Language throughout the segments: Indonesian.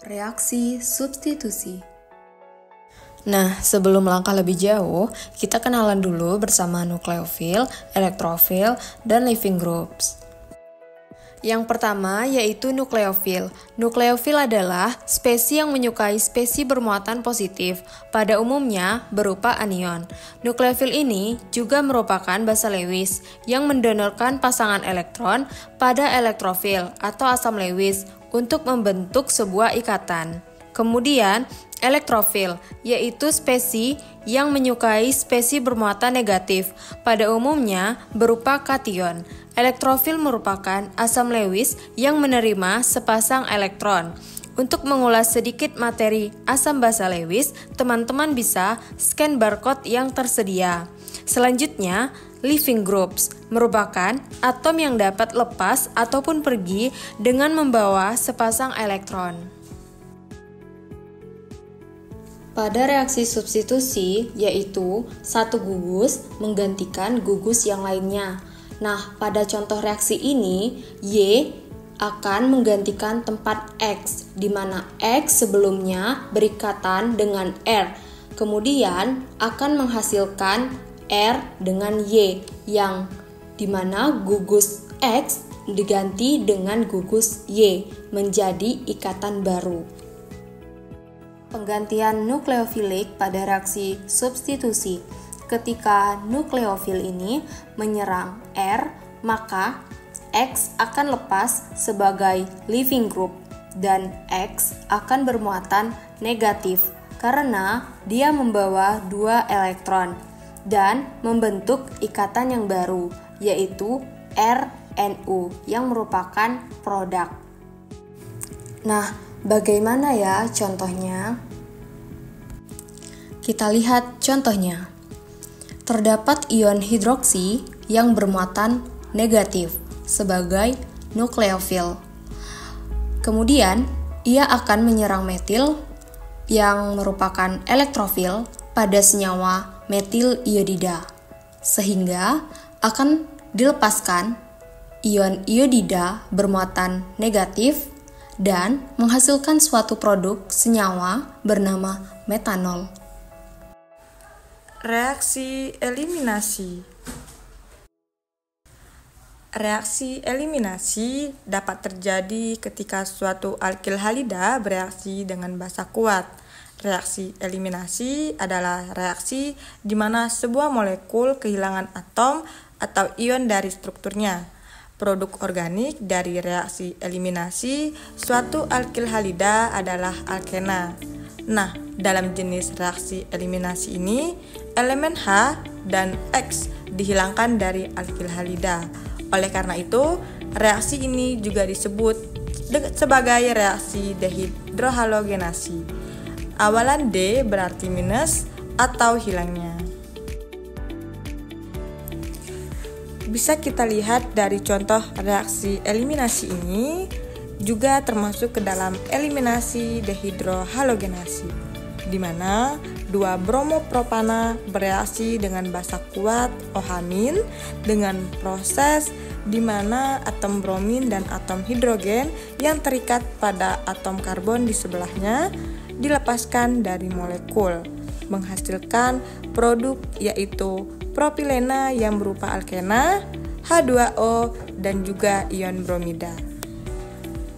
Reaksi substitusi. Nah, sebelum melangkah lebih jauh, kita kenalan dulu bersama nukleofil, elektrofil, dan leaving groups. Yang pertama yaitu nukleofil. Nukleofil adalah spesies yang menyukai spesies bermuatan positif, pada umumnya berupa anion. Nukleofil ini juga merupakan basa Lewis yang mendonorkan pasangan elektron pada elektrofil atau asam Lewis untuk membentuk sebuah ikatan. Kemudian, elektrofil, yaitu spesies yang menyukai spesies bermuatan negatif, pada umumnya berupa kation. Elektrofil merupakan asam Lewis yang menerima sepasang elektron. Untuk mengulas sedikit materi asam basa Lewis, teman-teman bisa scan barcode yang tersedia. Selanjutnya, leaving groups merupakan atom yang dapat lepas ataupun pergi dengan membawa sepasang elektron. Pada reaksi substitusi, yaitu satu gugus menggantikan gugus yang lainnya. Nah, pada contoh reaksi ini, Y akan menggantikan tempat X, di mana X sebelumnya berikatan dengan R. Kemudian akan menghasilkan R dengan Y, yang di mana gugus X diganti dengan gugus Y, menjadi ikatan baru. Penggantian nukleofilik pada reaksi substitusi. Ketika nukleofil ini menyerang R, maka X akan lepas sebagai leaving group dan X akan bermuatan negatif karena dia membawa 2 elektron dan membentuk ikatan yang baru, yaitu RNU yang merupakan produk. Nah, bagaimana ya contohnya? Kita lihat contohnya. Terdapat ion hidroksi yang bermuatan negatif sebagai nukleofil. Kemudian, ia akan menyerang metil yang merupakan elektrofil pada senyawa metil iodida, sehingga akan dilepaskan ion iodida bermuatan negatif dan menghasilkan suatu produk senyawa bernama metanol. Reaksi eliminasi. Reaksi eliminasi dapat terjadi ketika suatu alkil halida bereaksi dengan basa kuat. Reaksi eliminasi adalah reaksi di mana sebuah molekul kehilangan atom atau ion dari strukturnya. Produk organik dari reaksi eliminasi suatu alkil halida adalah alkena. Nah, dalam jenis reaksi eliminasi ini, elemen H dan X dihilangkan dari alkil halida. Oleh karena itu, reaksi ini juga disebut sebagai reaksi dehidrohalogenasi. Awalan D berarti minus atau hilangnya. Bisa kita lihat dari contoh reaksi eliminasi ini, juga termasuk ke dalam eliminasi dehidrohalogenasi, di mana 2 bromopropana bereaksi dengan basa kuat OH- dengan proses di mana atom bromin dan atom hidrogen yang terikat pada atom karbon di sebelahnya dilepaskan dari molekul, menghasilkan produk yaitu propilena yang berupa alkena, H2O, dan juga ion bromida.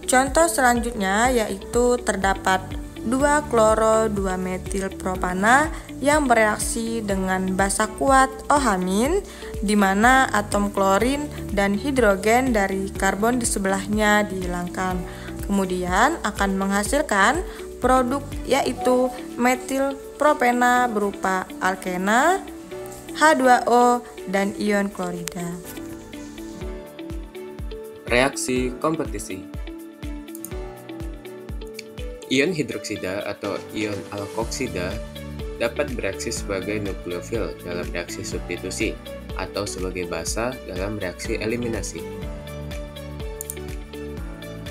Contoh selanjutnya yaitu terdapat 2-kloro-2-metilpropana yang bereaksi dengan basa kuat OH- di mana atom klorin dan hidrogen dari karbon di sebelahnya dihilangkan. Kemudian akan menghasilkan produk yaitu metilpropena berupa alkena, H2O, dan ion klorida. Reaksi kompetisi. Ion hidroksida atau ion alkoksida dapat bereaksi sebagai nukleofil dalam reaksi substitusi atau sebagai basa dalam reaksi eliminasi,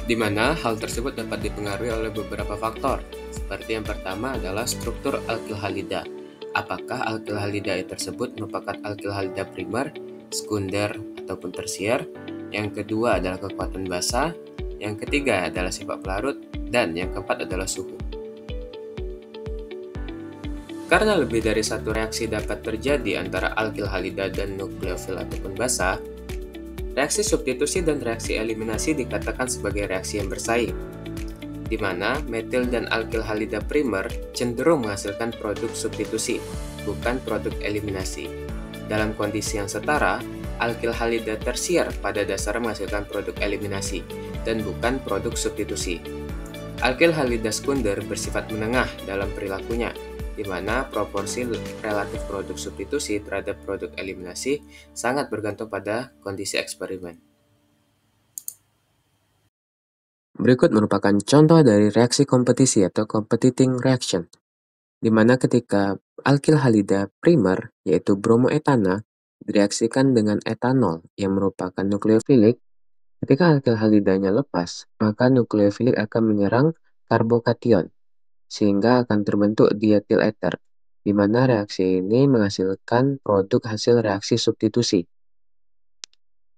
di mana hal tersebut dapat dipengaruhi oleh beberapa faktor, seperti yang pertama adalah struktur alkil halida. Apakah alkil halida tersebut merupakan alkil halida primer, sekunder, ataupun tersier? Yang kedua adalah kekuatan basa. yang ketiga adalah sifat pelarut, dan yang keempat adalah suhu. Karena lebih dari satu reaksi dapat terjadi antara alkil halida dan nukleofil ataupun basa, reaksi substitusi dan reaksi eliminasi dikatakan sebagai reaksi yang bersaing, di mana metil dan alkil halida primer cenderung menghasilkan produk substitusi, bukan produk eliminasi. Dalam kondisi yang setara, alkil halida tersier pada dasarnya menghasilkan produk eliminasi, dan bukan produk substitusi. Alkil halida sekunder bersifat menengah dalam perilakunya, di mana proporsi relatif produk substitusi terhadap produk eliminasi sangat bergantung pada kondisi eksperimen. Berikut merupakan contoh dari reaksi kompetisi atau competing reaction, di mana ketika alkil halida primer, yaitu bromoetana, direaksikan dengan etanol yang merupakan nukleofilik, ketika alkil halidanya lepas, maka nukleofilik akan menyerang karbokation, sehingga akan terbentuk dietil ether, di mana reaksi ini menghasilkan produk hasil reaksi substitusi.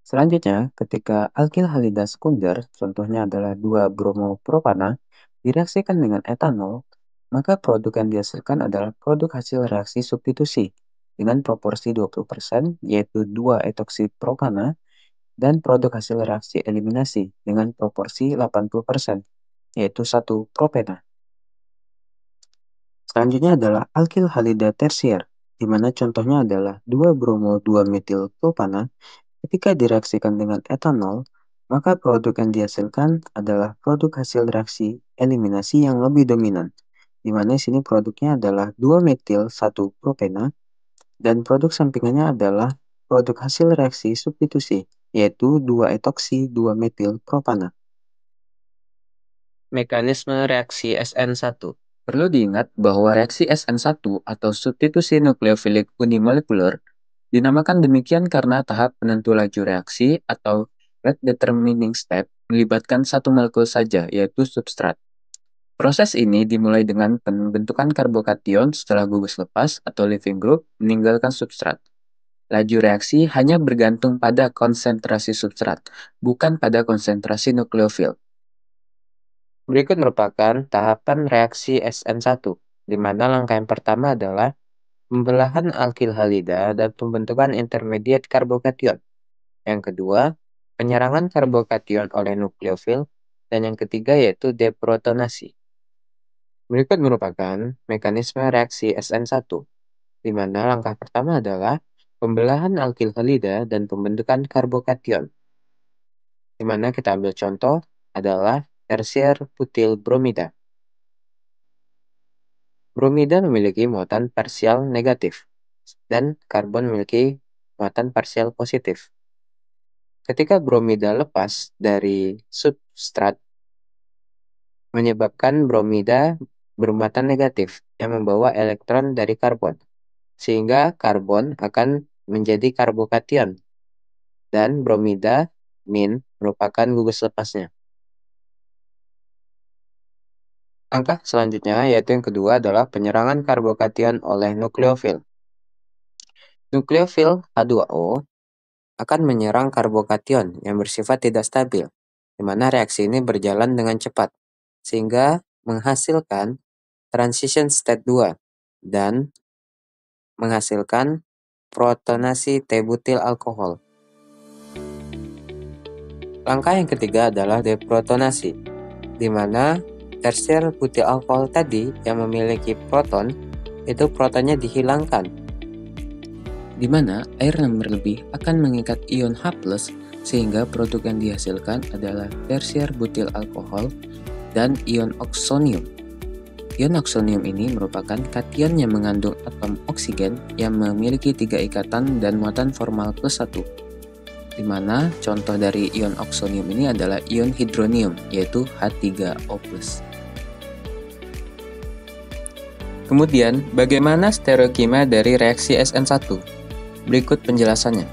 Selanjutnya, ketika alkil halida sekunder, contohnya adalah 2-bromopropana, direaksikan dengan etanol, maka produk yang dihasilkan adalah produk hasil reaksi substitusi dengan proporsi 20%, yaitu 2-etoksipropana, dan produk hasil reaksi eliminasi dengan proporsi 80%, yaitu 1-propena. Selanjutnya adalah alkil halida tersier, di mana contohnya adalah 2-bromo-2-metilpropana. Ketika direaksikan dengan etanol, maka produk yang dihasilkan adalah produk hasil reaksi eliminasi yang lebih dominan, di mana sini produknya adalah 2-metil-1-propena, dan produk sampingannya adalah produk hasil reaksi substitusi, yaitu 2-etoksi-2-metilpropana. Mekanisme reaksi SN1. Perlu diingat bahwa reaksi SN1 atau substitusi nukleofilik unimolekuler dinamakan demikian karena tahap penentu laju reaksi atau rate determining step melibatkan satu molekul saja, yaitu substrat. Proses ini dimulai dengan pembentukan karbokation setelah gugus lepas atau leaving group meninggalkan substrat. Laju reaksi hanya bergantung pada konsentrasi substrat, bukan pada konsentrasi nukleofil. Berikut merupakan tahapan reaksi SN1, di mana langkah yang pertama adalah pembelahan alkil halida dan pembentukan intermediate karbokation. Yang kedua, penyerangan karbokation oleh nukleofil, dan yang ketiga yaitu deprotonasi. Berikut merupakan mekanisme reaksi SN1, di mana langkah pertama adalah pembelahan alkil halida dan pembentukan karbokation, di mana kita ambil contoh adalah tersier butil bromida. Bromida memiliki muatan parsial negatif, dan karbon memiliki muatan parsial positif. Ketika bromida lepas dari substrat, menyebabkan bromida bermuatan negatif yang membawa elektron dari karbon, sehingga karbon akan menjadi karbokation, dan bromida min merupakan gugus lepasnya. Langkah selanjutnya yaitu yang kedua adalah penyerangan karbokation oleh nukleofil. Nukleofil H2O akan menyerang karbokation yang bersifat tidak stabil, di mana reaksi ini berjalan dengan cepat, sehingga menghasilkan transition state 2 dan menghasilkan protonasi T-butil alkohol. Langkah yang ketiga adalah deprotonasi, di mana tersier butil alkohol tadi yang memiliki proton, itu protonnya dihilangkan, di mana air yang berlebih akan mengikat ion H+, sehingga produk yang dihasilkan adalah tersier butil alkohol dan ion oksonium. Ion oksonium ini merupakan kation yang mengandung atom oksigen yang memiliki 3 ikatan dan muatan formal +1, di mana contoh dari ion oksonium ini adalah ion hidronium, yaitu H3O+. Kemudian, bagaimana stereokimia dari reaksi SN1? Berikut penjelasannya.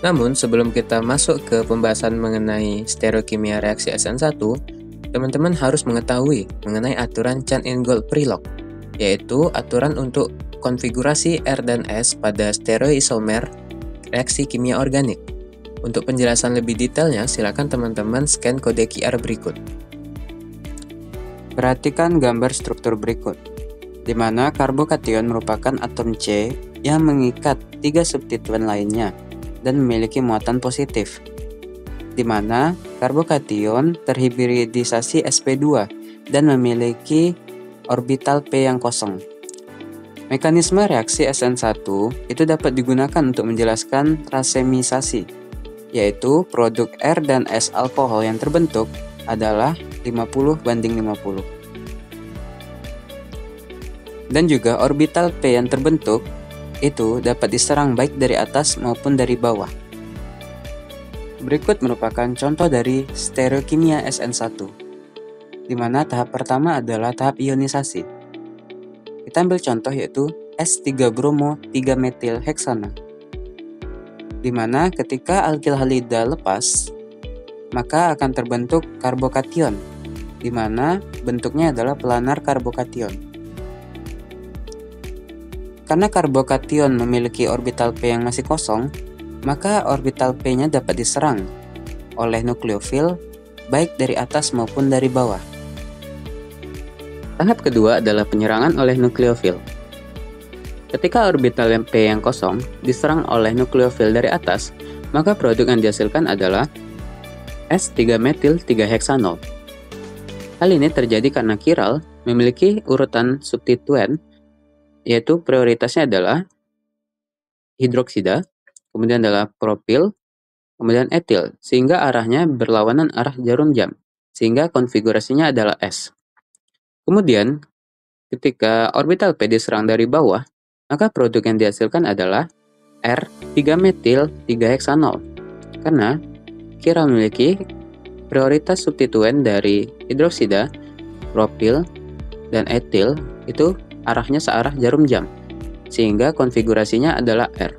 Namun, sebelum kita masuk ke pembahasan mengenai stereokimia reaksi SN1, teman-teman harus mengetahui mengenai aturan Chan-Ingold-Prelog, yaitu aturan untuk konfigurasi R dan S pada stereoisomer reaksi kimia organik. Untuk penjelasan lebih detailnya, silakan teman-teman scan kode QR berikut. Perhatikan gambar struktur berikut, di mana karbokation merupakan atom C yang mengikat 3 substituen lainnya dan memiliki muatan positif, di mana karbokation terhibridisasi sp2 dan memiliki orbital P yang kosong. Mekanisme reaksi SN1 itu dapat digunakan untuk menjelaskan rasemisasi, yaitu produk R dan S alkohol yang terbentuk adalah 50:50. Dan juga orbital P yang terbentuk itu dapat diserang baik dari atas maupun dari bawah. Berikut merupakan contoh dari stereokimia SN1, di mana tahap pertama adalah tahap ionisasi. Kita ambil contoh yaitu S3-bromo 3-metil heksana, di mana ketika alkil halida lepas, maka akan terbentuk karbokation, di mana bentuknya adalah planar karbokation. Karena karbokation memiliki orbital P yang masih kosong, maka orbital P-nya dapat diserang oleh nukleofil baik dari atas maupun dari bawah. Tahap kedua adalah penyerangan oleh nukleofil. Ketika orbital P yang kosong diserang oleh nukleofil dari atas, maka produk yang dihasilkan adalah S3-metil 3-heksanol. Hal ini terjadi karena kiral memiliki urutan substituen, yaitu prioritasnya adalah hidroksida, kemudian adalah propil, kemudian etil, sehingga arahnya berlawanan arah jarum jam, sehingga konfigurasinya adalah S. Kemudian, ketika orbital P diserang dari bawah, maka produk yang dihasilkan adalah R3-metil 3-heksanol, karena kiral memiliki prioritas substituen dari hidroksida, propil, dan etil itu arahnya searah jarum jam, sehingga konfigurasinya adalah R.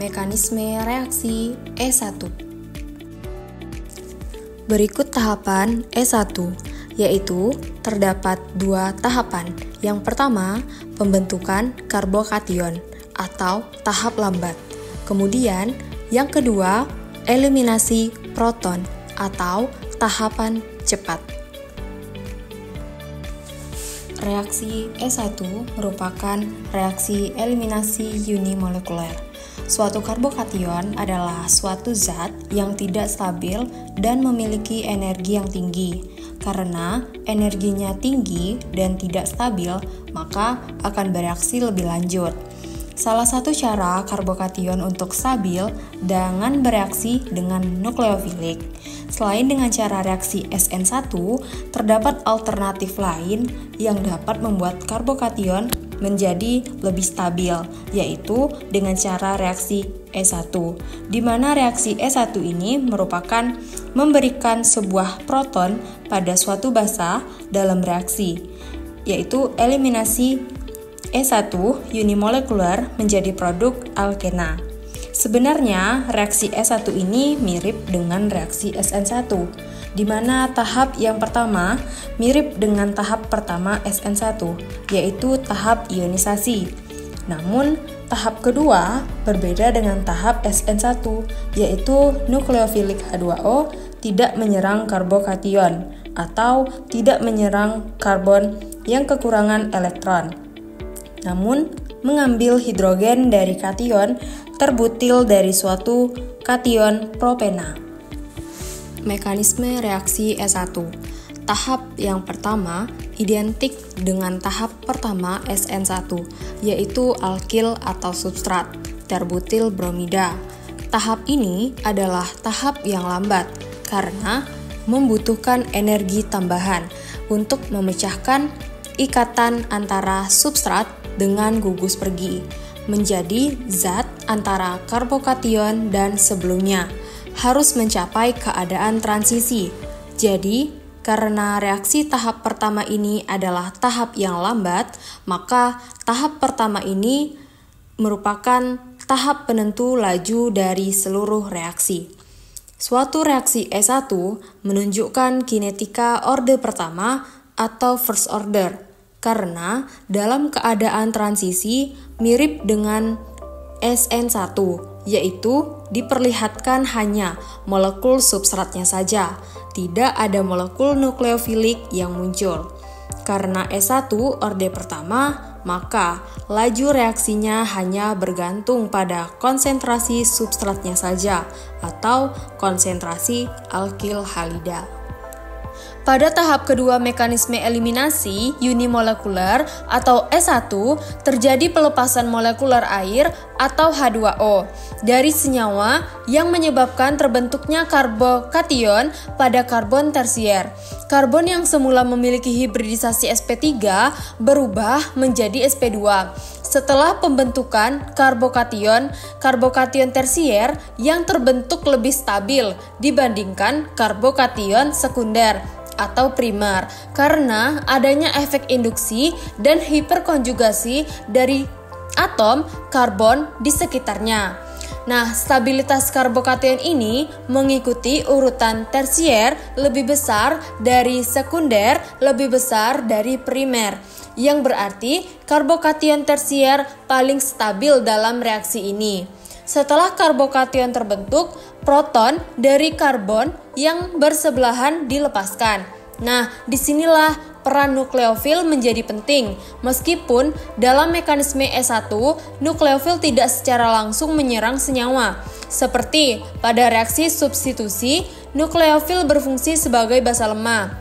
Mekanisme reaksi E1. Berikut tahapan E1, yaitu terdapat 2 tahapan. Yang pertama, pembentukan karbokation atau tahap lambat. Kemudian, yang kedua, eliminasi proton atau tahapan cepat. Reaksi E1 merupakan reaksi eliminasi unimolekuler. Suatu karbokation adalah suatu zat yang tidak stabil dan memiliki energi yang tinggi. Karena energinya tinggi dan tidak stabil, maka akan bereaksi lebih lanjut. Salah satu cara karbokation untuk stabil dengan bereaksi dengan nukleofilik. Selain dengan cara reaksi SN1, terdapat alternatif lain yang dapat membuat karbokation menjadi lebih stabil, yaitu dengan cara reaksi E1, di mana reaksi E1 ini merupakan memberikan sebuah proton pada suatu basa dalam reaksi, yaitu eliminasi E1 unimolekuler menjadi produk alkena. Sebenarnya, reaksi E1 ini mirip dengan reaksi SN1, di mana tahap yang pertama mirip dengan tahap pertama SN1, yaitu tahap ionisasi. Namun, tahap kedua berbeda dengan tahap SN1, yaitu nukleofilik H2O tidak menyerang karbokation atau tidak menyerang karbon yang kekurangan elektron, namun mengambil hidrogen dari kation terbutil dari suatu kation propena. Mekanisme reaksi E1. Tahap yang pertama identik dengan tahap pertama SN1, yaitu alkil atau substrat terbutil bromida. Tahap ini adalah tahap yang lambat karena membutuhkan energi tambahan untuk memecahkan ikatan antara substrat dengan gugus pergi menjadi zat antara karbokation dan sebelumnya, harus mencapai keadaan transisi. Jadi, karena reaksi tahap pertama ini adalah tahap yang lambat, maka tahap pertama ini merupakan tahap penentu laju dari seluruh reaksi. Suatu reaksi E1 menunjukkan kinetika orde pertama atau first order, karena dalam keadaan transisi mirip dengan SN1, yaitu diperlihatkan hanya molekul substratnya saja, tidak ada molekul nukleofilik yang muncul. Karena S1 orde pertama, maka laju reaksinya hanya bergantung pada konsentrasi substratnya saja atau konsentrasi alkil halida. Pada tahap kedua mekanisme eliminasi unimolekuler atau S1, terjadi pelepasan molekuler air atau H2O dari senyawa yang menyebabkan terbentuknya karbokation pada karbon tersier. Karbon yang semula memiliki hibridisasi sp3 berubah menjadi sp2. Setelah pembentukan karbokation tersier yang terbentuk lebih stabil dibandingkan karbokation sekunder atau primer karena adanya efek induksi dan hiperkonjugasi dari atom karbon di sekitarnya. Nah, stabilitas karbokation ini mengikuti urutan tersier lebih besar dari sekunder lebih besar dari primer, yang berarti karbokation tersier paling stabil dalam reaksi ini. Setelah karbokation terbentuk, proton dari karbon yang bersebelahan dilepaskan. Nah, disinilah peran nukleofil menjadi penting. Meskipun dalam mekanisme S1, nukleofil tidak secara langsung menyerang senyawa. Seperti pada reaksi substitusi, nukleofil berfungsi sebagai basa lemah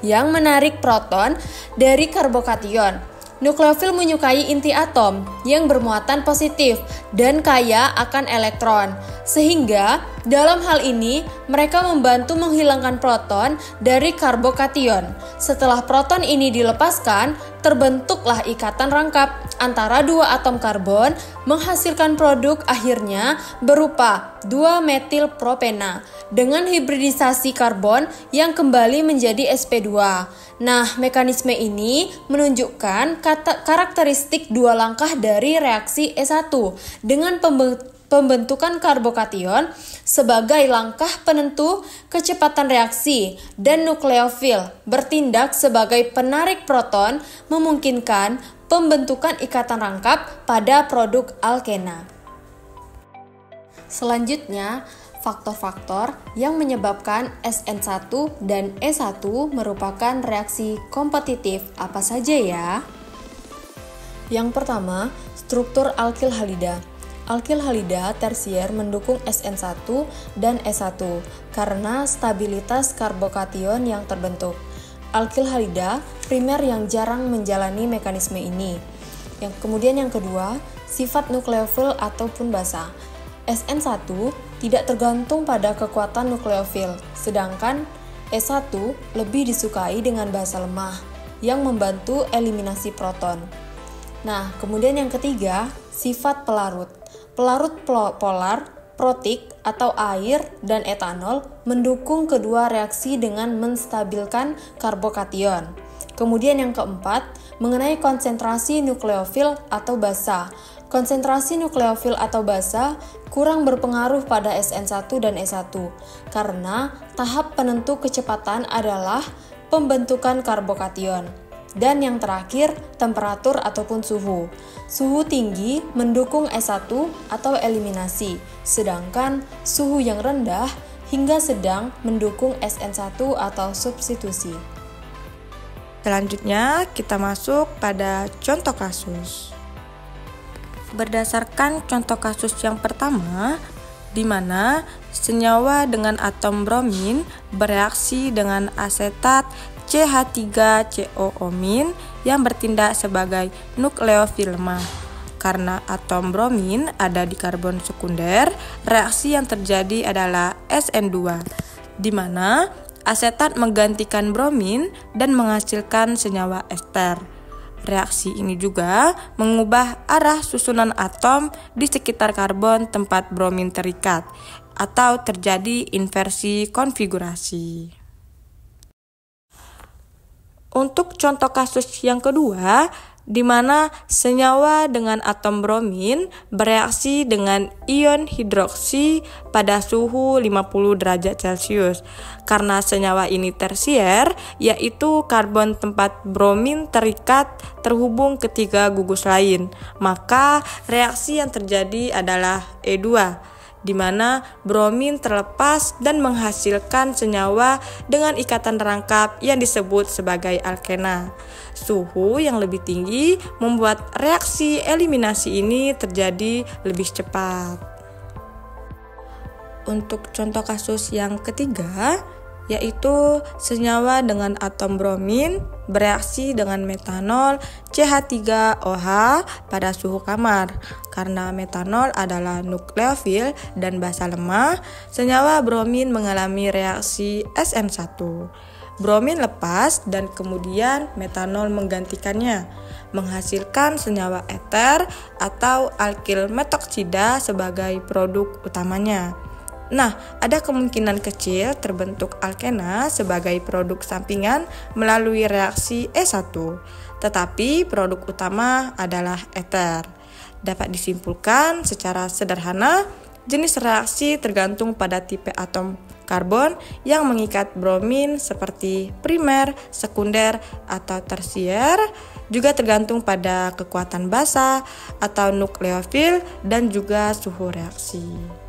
yang menarik proton dari karbokation. Nukleofil menyukai inti atom yang bermuatan positif dan kaya akan elektron, sehingga dalam hal ini mereka membantu menghilangkan proton dari karbokation. Setelah proton ini dilepaskan, terbentuklah ikatan rangkap antara dua atom karbon menghasilkan produk akhirnya berupa 2-metilpropena dengan hibridisasi karbon yang kembali menjadi sp2. Nah, mekanisme ini menunjukkan karakteristik dua langkah dari reaksi S1 dengan pembentukan karbokation sebagai langkah penentu kecepatan reaksi dan nukleofil bertindak sebagai penarik proton memungkinkan pembentukan ikatan rangkap pada produk alkena. Selanjutnya, faktor-faktor yang menyebabkan SN1 dan E1 merupakan reaksi kompetitif apa saja ya? Yang pertama, struktur alkil halida. Alkil halida tersier mendukung SN1 dan E1 karena stabilitas karbokation yang terbentuk. Alkil halida primer yang jarang menjalani mekanisme ini. Kemudian yang kedua, sifat nukleofil ataupun basa. SN1 tidak tergantung pada kekuatan nukleofil, sedangkan E1 lebih disukai dengan basa lemah yang membantu eliminasi proton. Nah, kemudian yang ketiga, sifat pelarut. Pelarut polar, protik atau air dan etanol mendukung kedua reaksi dengan menstabilkan karbokation. Kemudian yang keempat, mengenai konsentrasi nukleofil atau basa. Konsentrasi nukleofil atau basa kurang berpengaruh pada SN1 dan E1 karena tahap penentu kecepatan adalah pembentukan karbokation. Dan yang terakhir, temperatur ataupun suhu. Suhu tinggi mendukung S1 atau eliminasi, sedangkan suhu yang rendah hingga sedang mendukung SN1 atau substitusi. Selanjutnya, kita masuk pada contoh kasus. Berdasarkan contoh kasus yang pertama, di mana senyawa dengan atom bromin bereaksi dengan asetat CH3CO yang bertindak sebagai nukleofil lemah. Karena atom bromin ada di karbon sekunder, reaksi yang terjadi adalah SN2, di mana asetat menggantikan bromin dan menghasilkan senyawa ester. Reaksi ini juga mengubah arah susunan atom di sekitar karbon tempat bromin terikat, atau terjadi inversi konfigurasi. Untuk contoh kasus yang kedua, di mana senyawa dengan atom bromin bereaksi dengan ion hidroksi pada suhu 50 derajat Celcius. Karena senyawa ini tersier, yaitu karbon tempat bromin terikat terhubung ke 3 gugus lain, maka reaksi yang terjadi adalah E2, di mana bromin terlepas dan menghasilkan senyawa dengan ikatan rangkap yang disebut sebagai alkena. Suhu yang lebih tinggi membuat reaksi eliminasi ini terjadi lebih cepat. Untuk contoh kasus yang ketiga, yaitu senyawa dengan atom bromin bereaksi dengan metanol CH3OH pada suhu kamar. Karena metanol adalah nukleofil dan basa lemah, senyawa bromin mengalami reaksi SN1. Bromin lepas dan kemudian metanol menggantikannya, menghasilkan senyawa eter atau alkil metoksida sebagai produk utamanya. Nah, ada kemungkinan kecil terbentuk alkena sebagai produk sampingan melalui reaksi E1, tetapi produk utama adalah eter. Dapat disimpulkan secara sederhana, jenis reaksi tergantung pada tipe atom karbon yang mengikat bromin seperti primer, sekunder, atau tersier, juga tergantung pada kekuatan basa atau nukleofil dan juga suhu reaksi.